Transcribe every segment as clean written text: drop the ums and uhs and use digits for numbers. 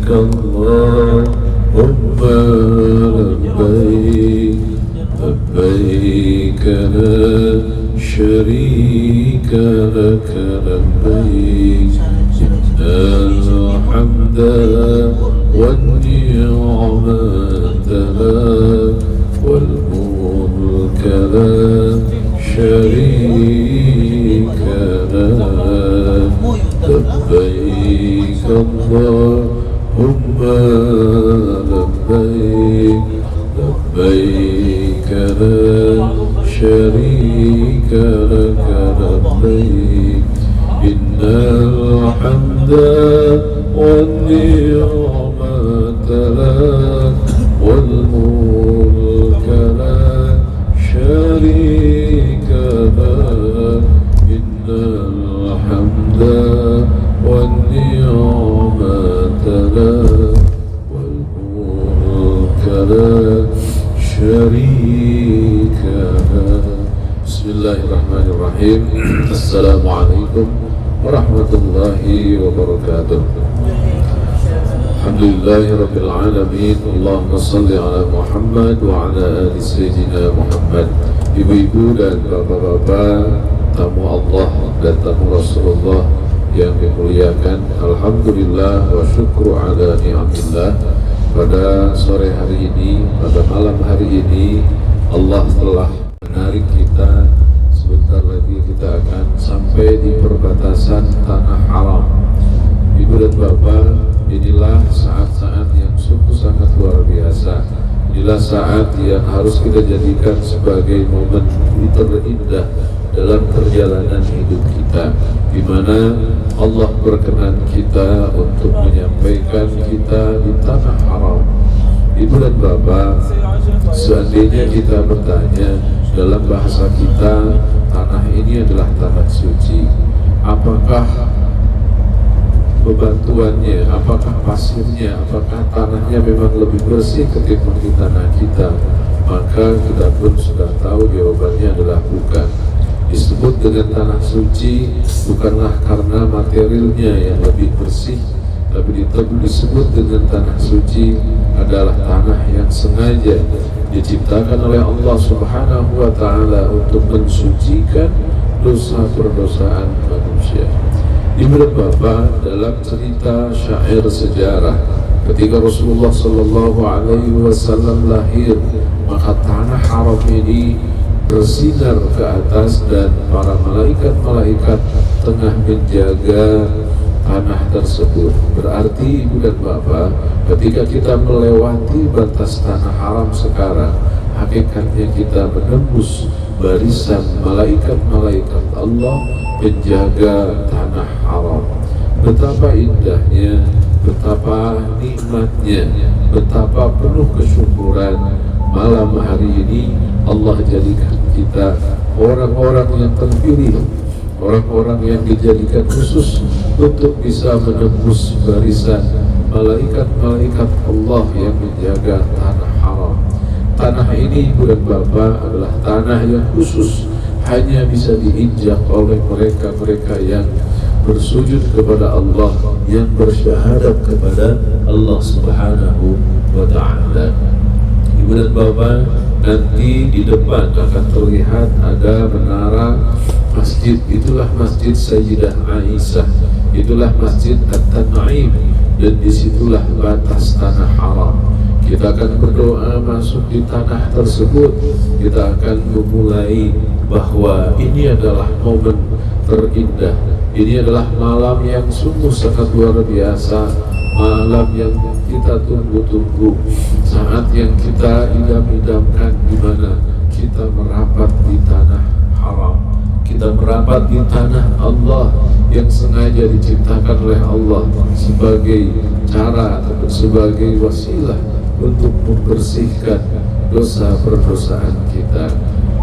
اللهم لبيك لبيك لا شريك لك لبيك إن الحمد والنعمة لك والملك لا شريك لك لبيك اللهم لبيك لبيك لا شريك لك لبيك إن الحمد والنعمة لك والملك لا شريك لك إن الحمد والنعمة لك والملك لا شريك لك. Bismillahirrahmanirrahim. Assalamualaikum warahmatullahi wabarakatuh. Alhamdulillahirabbil alamin. Allahumma shalli ala Muhammad wa ala ali sayyidina Muhammad. Ibu-ibu dan bapak-bapak, tamu Allah dan tamu Rasulullah yang dimuliakan, alhamdulillah wa syukru ala ni'amillah. Pada sore hari ini, pada malam hari ini, Allah telah menarik kita. Sebentar lagi kita akan sampai di perbatasan tanah haram. Ibu dan bapak, inilah saat-saat yang sungguh sangat luar biasa. Inilah saat yang harus kita jadikan sebagai momen terindah dalam perjalanan hidup kita, di mana Allah berkenan kita untuk menyampaikan kita di tanah haram. Ibu dan bapak, seandainya kita bertanya dalam bahasa kita, tanah ini adalah tanah suci, apakah bebatuannya, apakah pasirnya, apakah tanahnya memang lebih bersih ketimbang di tanah kita? Maka kita pun sudah tahu jawabannya adalah bukan. Disebut dengan tanah suci bukanlah karena materialnya yang lebih bersih, tapi disebut dengan tanah suci adalah tanah yang sengaja diciptakan oleh Allah Subhanahu wa Ta'ala untuk mensucikan dosa perdosaan manusia. Ibu dan bapak, dalam cerita syair sejarah, ketika Rasulullah Sallallahu Alaihi Wasallam lahir, maka tanah haram ini bersinar ke atas dan para malaikat-malaikat tengah menjaga tanah tersebut. Berarti ibu dan bapak, ketika kita melewati batas tanah haram sekarang, hakikatnya kita menembus barisan malaikat-malaikat Allah penjaga tanah haram. Betapa indahnya, betapa nikmatnya, betapa penuh kesyukuran malam hari ini Allah jadikan kita orang-orang yang terpilih, orang-orang yang dijadikan khusus untuk bisa menembus barisan malaikat-malaikat Allah yang menjaga tanah haram. Tanah ini ibu dan bapak adalah tanah yang khusus, hanya bisa diinjak oleh mereka-mereka yang bersujud kepada Allah, yang bersyahadat kepada Allah Subhanahu wa Ta'ala. Ibu dan bapak, nanti di depan akan terlihat ada menara masjid. Itulah masjid Sayyidah Aisyah, itulah masjid At-Tan'im, dan disitulah batas tanah haram. Kita akan berdoa masuk di tanah tersebut. Kita akan memulai bahwa ini adalah momen terindah. Ini adalah malam yang sungguh sangat luar biasa, malam yang kita tunggu-tunggu, saat yang kita idam-idamkan, di mana kita merapat di tanah haram. Kita merapat di tanah Allah yang sengaja diciptakan oleh Allah sebagai cara atau sebagai wasilah untuk membersihkan dosa perdosaan kita.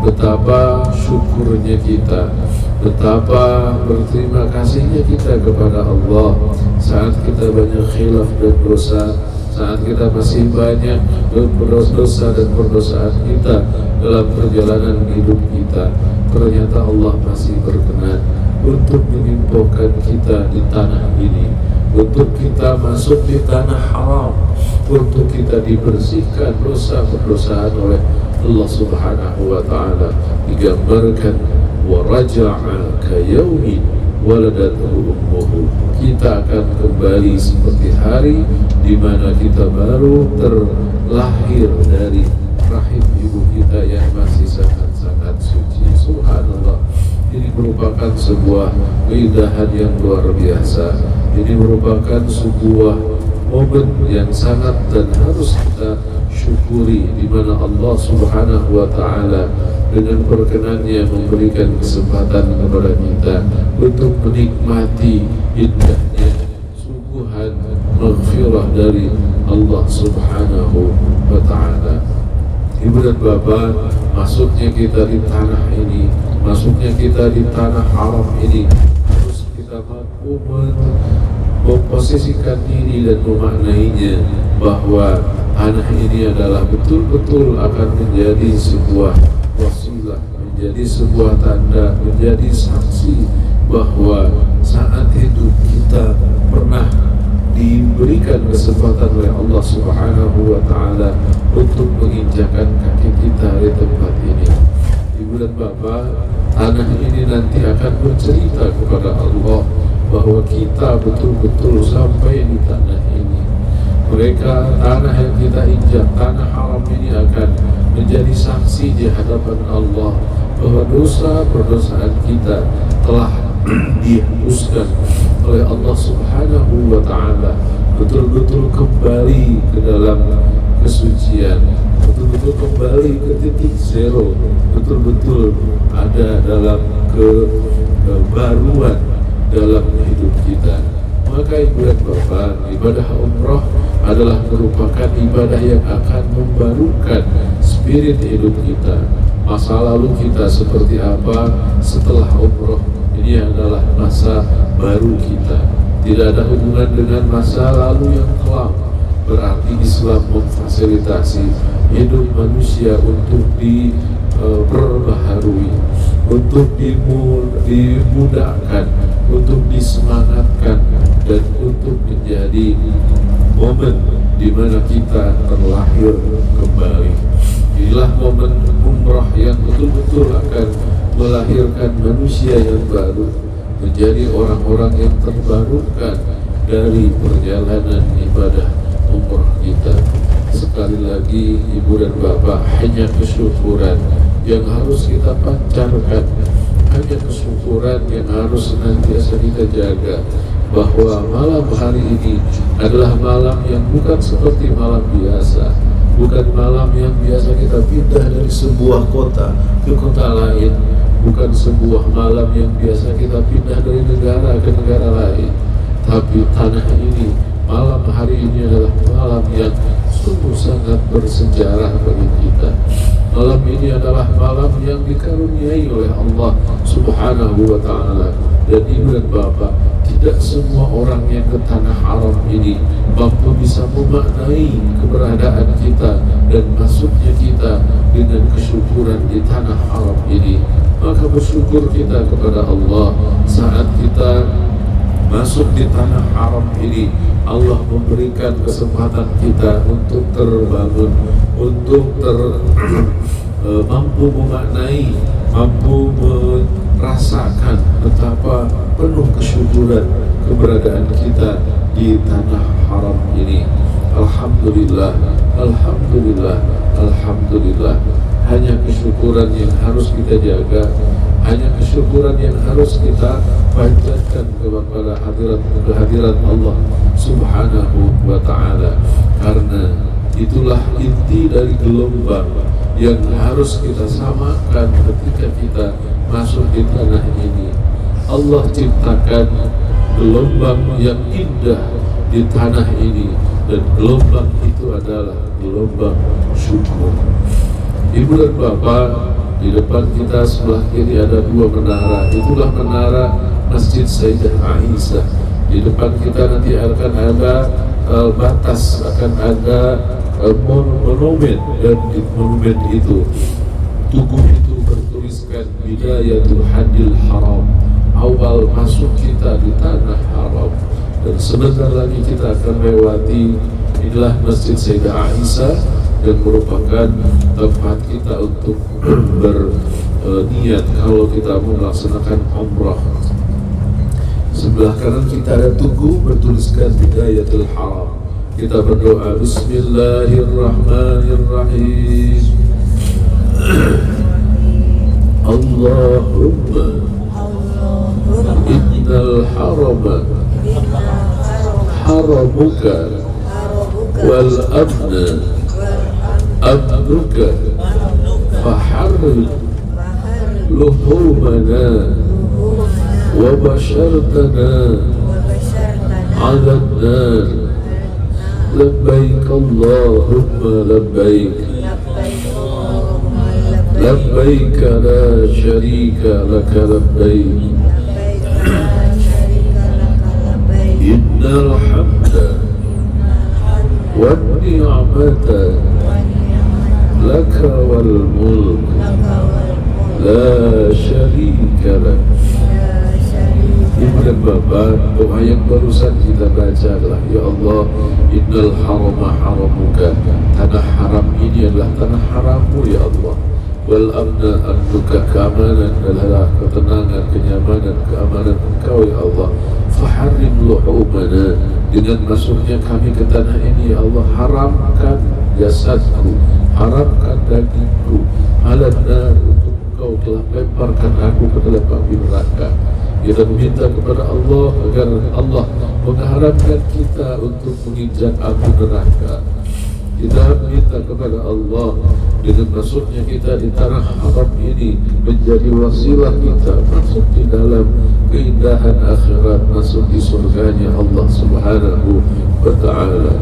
Betapa syukurnya kita, betapa berterima kasihnya kita kepada Allah saat kita banyak khilaf dan dosa, saat kita masih banyak dosa dan perdosaan kita dalam perjalanan hidup kita. Ternyata Allah masih berkenan untuk menimpokan kita di tanah ini, untuk kita masuk di tanah haram, untuk kita dibersihkan dosa perdosaan oleh Allah Subhanahu wa Ta'ala. Digambarkan wa raja'a ka yaumin waladatuhu ummuhu, kita akan kembali seperti hari di mana kita baru terlahir dari rahim ibu kita yang masih sangat-sangat suci. Subhanallah, ini merupakan sebuah keindahan yang luar biasa. Ini merupakan sebuah momen yang sangat dan harus kita syukuri, di mana Allah Subhanahu wa Ta'ala dengan perkenannya memberikan kesempatan kepada kita untuk menikmati indahnya suguhan maghfirah dari Allah Subhanahu wa Ta'ala. Ibu dan bapak, masuknya kita di tanah ini, masuknya kita di tanah haram ini, harus kita mampu memposisikan diri dan memaknainya bahwa tanah ini adalah betul-betul akan menjadi sebuah wasilah, menjadi sebuah tanda, menjadi saksi bahwa saat hidup kita pernah diberikan kesempatan oleh Allah Subhanahu wa Ta'ala untuk menginjakkan kaki kita di tempat ini. Ibu dan bapak, tanah ini nanti akan bercerita kepada Allah bahwa kita betul-betul sampai di tanah ini. Mereka, tanah yang kita injak, tanah haram ini akan menjadi saksi di hadapan Allah bahwa dosa perdosaan kita telah dihapuskan oleh Allah Subhanahu wa Ta'ala, betul-betul kembali ke dalam kesucian, betul-betul kembali ke titik zero, betul-betul ada dalam kebaruan dalam hidup kita. Maka ibu dan bapak, ibadah umrah adalah merupakan ibadah yang akan membarukan spirit hidup kita. Masa lalu kita seperti apa setelah umrah, ini adalah masa baru kita. Tidak ada hubungan dengan masa lalu yang kelam. Berarti Islam memfasilitasi hidup manusia untuk diperbaharui, untuk dimudahkan, untuk disemangatkan, dan untuk menjadi momen di mana kita terlahir kembali. Inilah momen umrah yang betul-betul akan melahirkan manusia yang baru, menjadi orang-orang yang terbarukan dari perjalanan ibadah umrah kita. Sekali lagi ibu dan bapak, hanya kesyukuran yang harus kita pancarkan, hanya kesyukuran yang harus senantiasa kita jaga, bahwa malam hari ini adalah malam yang bukan seperti malam biasa, bukan malam yang biasa kita pindah dari sebuah kota ke kota lain, bukan sebuah malam yang biasa kita pindah dari negara ke negara lain, tapi tanah ini, malam hari ini adalah malam yang sungguh sangat bersejarah bagi kita. Malam ini adalah malam yang dikaruniai oleh Allah Subhanahu wa Ta'ala. Dan ibu dan bapak, tidak semua orang yang ke tanah haram ini mampu bisa memaknai keberadaan kita dan masuknya kita dengan kesyukuran di tanah haram ini. Maka bersyukur kita kepada Allah saat kita masuk di tanah haram ini. Allah memberikan kesempatan kita untuk terbangun, untuk mampu memaknai, mampu merasakan betapa penuh kesyukuran keberadaan kita di tanah haram ini. Alhamdulillah, alhamdulillah, alhamdulillah. Hanya kesyukuran yang harus kita jaga, hanya kesyukuran yang harus kita panjatkan kepada kehadiran Allah Subhanahu wa Ta'ala. Karena itulah inti dari gelombang yang harus kita samakan ketika kita masuk di tanah ini. Allah ciptakan gelombang yang indah di tanah ini, dan gelombang itu adalah gelombang syukur. Ibu dan bapak, di depan kita sebelah kiri ada dua menara. Itulah menara Masjid Sayyidah Aisyah. Di depan kita nanti akan ada batas, akan ada monumen, dan di monumen itu, tugu itu bertuliskan Bidayatul Hadil Haram, awal masuk kita di tanah haram. Dan sebentar lagi kita akan melewati inilah Masjid Sayyidah Aisyah, dan merupakan tempat kita untuk berniat kalau kita mau melaksanakan umrah. Sebelah kanan kita ada tugu bertuliskan Bidayatul Haram. Kita berdoa Bismillahirrahmanirrahim. Allahumma innal harama haramuka wal amna amnuka faharrim luhumana wa bashartana ala an-nar. Labbaik Allahumma labbaik labbaik la syarika laka labbaik innal hamda wan ni'mata laka wal mulk la syarika lak. Ibu dan bapak, doa yang barusan kita baca adalah Ya Allah, innal harama haramuka, tanah haram ini adalah tanah harammu ya Allah. Wal amna amnuka, keamanan adalah ketenangan, kenyamanan, keamanan Engkau ya Allah. Faharrim luhumana, dengan masuknya kami ke tanah ini ya Allah, haramkan jasadku, haramkan dagingku, alannar, untuk Engkau telah lemparkan aku ke dalam api neraka. Kita meminta kepada Allah agar Allah mengharamkan kita untuk menginjak api neraka. Kita minta kepada Allah dengan masuknya kita di tanah haram ini menjadi wasilah kita masuk di dalam keindahan akhirat, masuk di surganya Allah Subhanahu wa ta'ala.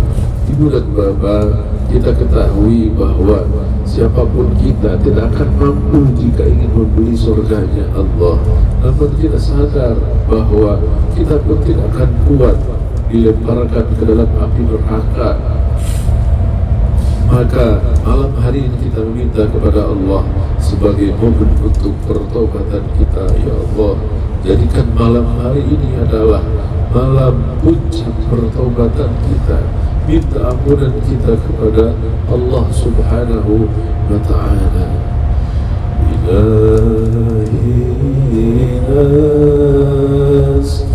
Ibu dan bapak, kita ketahui bahwa siapapun kita tidak akan mampu jika ingin membeli surganya Allah. Namun kita sadar bahwa kita pun tidak akan kuat dilemparkan ke dalam api neraka. Maka malam hari ini kita meminta kepada Allah sebagai momen untuk pertobatan kita. Ya Allah, jadikan malam hari ini adalah malam puncak pertobatan kita. Minta ampunan kita kepada Allah Subhanahu wa ta'ala. Ilahi nas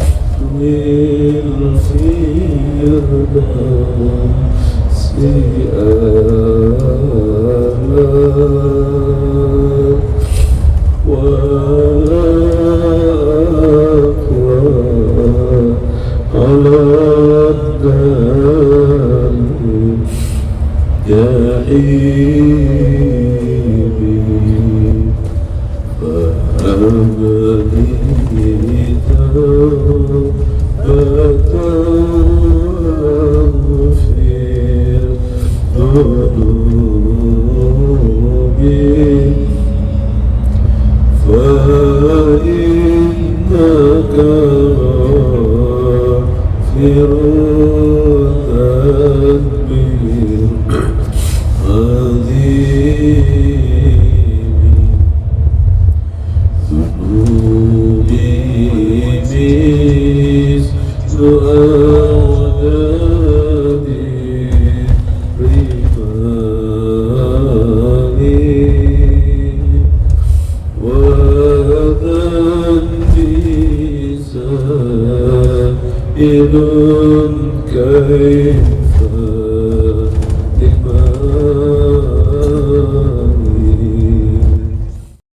lil firdausi a'la wa aqwa ala ya ibi fahamani taghfir dhunubi fa innaka ghafirun كيف